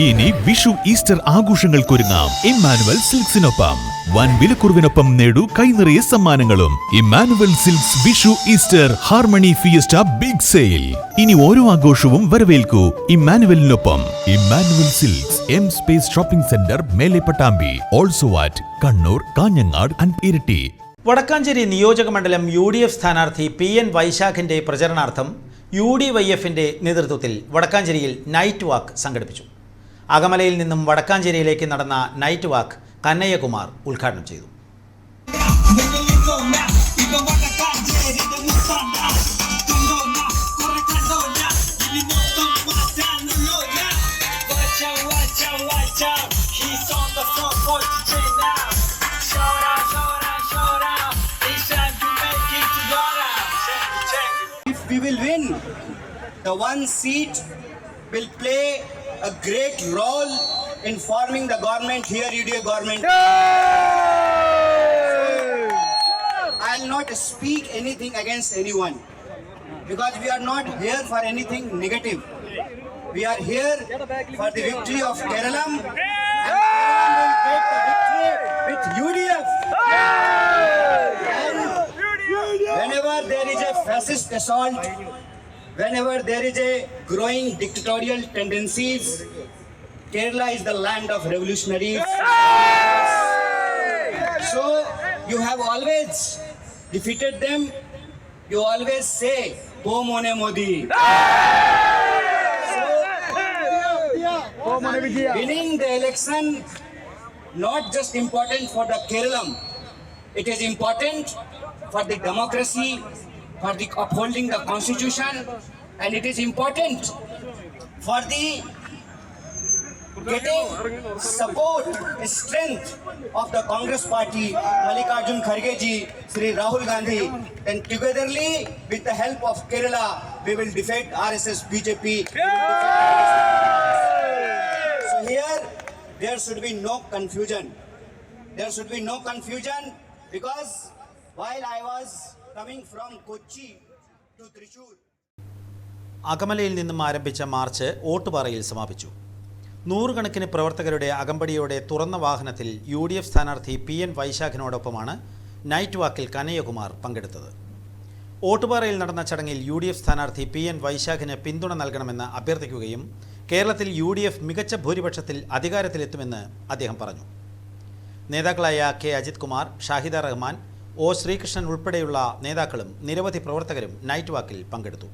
ഇനി വിഷു ഈസ്റ്റർ ആഘോഷങ്ങൾക്കൊരുങ്ങാം ഇമ്മാനുവൽ സിൽക്സിനൊപ്പം. വൻ വിലക്കുറവിനൊപ്പം നേടൂ കൈനിറയ സമ്മാനങ്ങളും. Emmanuel silks Vishu Easter harmony fiesta big sale. ഇനി ഓരോ ആഘോഷവും വരവേൽക്കൂ ഇമ്മാനുവലിനൊപ്പം. Emmanuel silks M space shopping centre, മേലെ Pattambi. Also at Kannur, Kanhangad and Iritty. Vadakkanchery നിയോജക മണ്ഡലം UDF സ്ഥാനാർത്ഥി PN വൈശാഖിന്റെ പ്രചരണാർത്ഥം UDYFന്റെ നേതൃത്വത്തിൽ വടക്കാഞ്ചേരിയിൽ നൈറ്റ് വാക്ക് സംഘടിപ്പിച്ചു. അകമലയിൽ നിന്നും വടക്കാഞ്ചേരിയിലേക്ക് നടന്ന നൈറ്റ് വാക്ക് കന്നയ്യകുമാർ ഉദ്ഘാടനം ചെയ്തു. If we will win, the one seat will play a great role in forming the government here, UDA government. I'll not speak anything against anyone because we are not here for anything negative. We are here for the victory of Kerala, and Kerala will take the victory with UDF. And whenever there is a fascist assault, whenever there is a growing dictatorial tendencies, Kerala is the land of revolutionaries. So you have always defeated them. You always say, "Go Mone Modi." So, winning the election not just important for the Kerala, it is important for the democracy, for the upholding the constitution, and it is important for the getting support, strength of the Congress party, Mallikarjun Kharge ji, Sri Rahul Gandhi. Then togetherly with the help of Kerala, we will defeat RSS, BJP. So here there should be no confusion. There should be no confusion because while I was coming from Kochi to Thrissur. അകമലയിൽ നിന്നും ആരംഭിച്ച March ഓട്ടുപാറയിൽ സമാപിച്ചു. നൂറുകണക്കിന് പ്രവർത്തകരുടെ അകമ്പടിയോടെ തുറന്ന വാഹനത്തിൽ UDF സ്ഥാനാർത്ഥി PN വൈശാഖിനോടൊപ്പമാണ് night വാക്കിൽ കന്നയ്യകുമാർ പങ്കെടുത്തത്. ഓട്ടുപാറയിൽ നടന്ന ചടങ്ങിൽ UDF സ്ഥാനാർത്ഥി PN വൈശാഖിന് പിന്തുണ നൽകണമെന്ന് അഭ്യർത്ഥിക്കുകയും കേരളത്തിൽ UDF മികച്ച ഭൂരിപക്ഷത്തിൽ അധികാരത്തിലെത്തുമെന്ന് അദ്ദേഹം പറഞ്ഞു. നേതാക്കളായ K അജിത് കുമാർ, ഷാഹിദ റഹ്മാൻ, O ശ്രീകൃഷ്ണൻ ഉൾപ്പെടെയുള്ള നേതാക്കളും നിരവധി പ്രവർത്തകരും നൈറ്റ് വാക്കിൽ പങ്കെടുത്തു.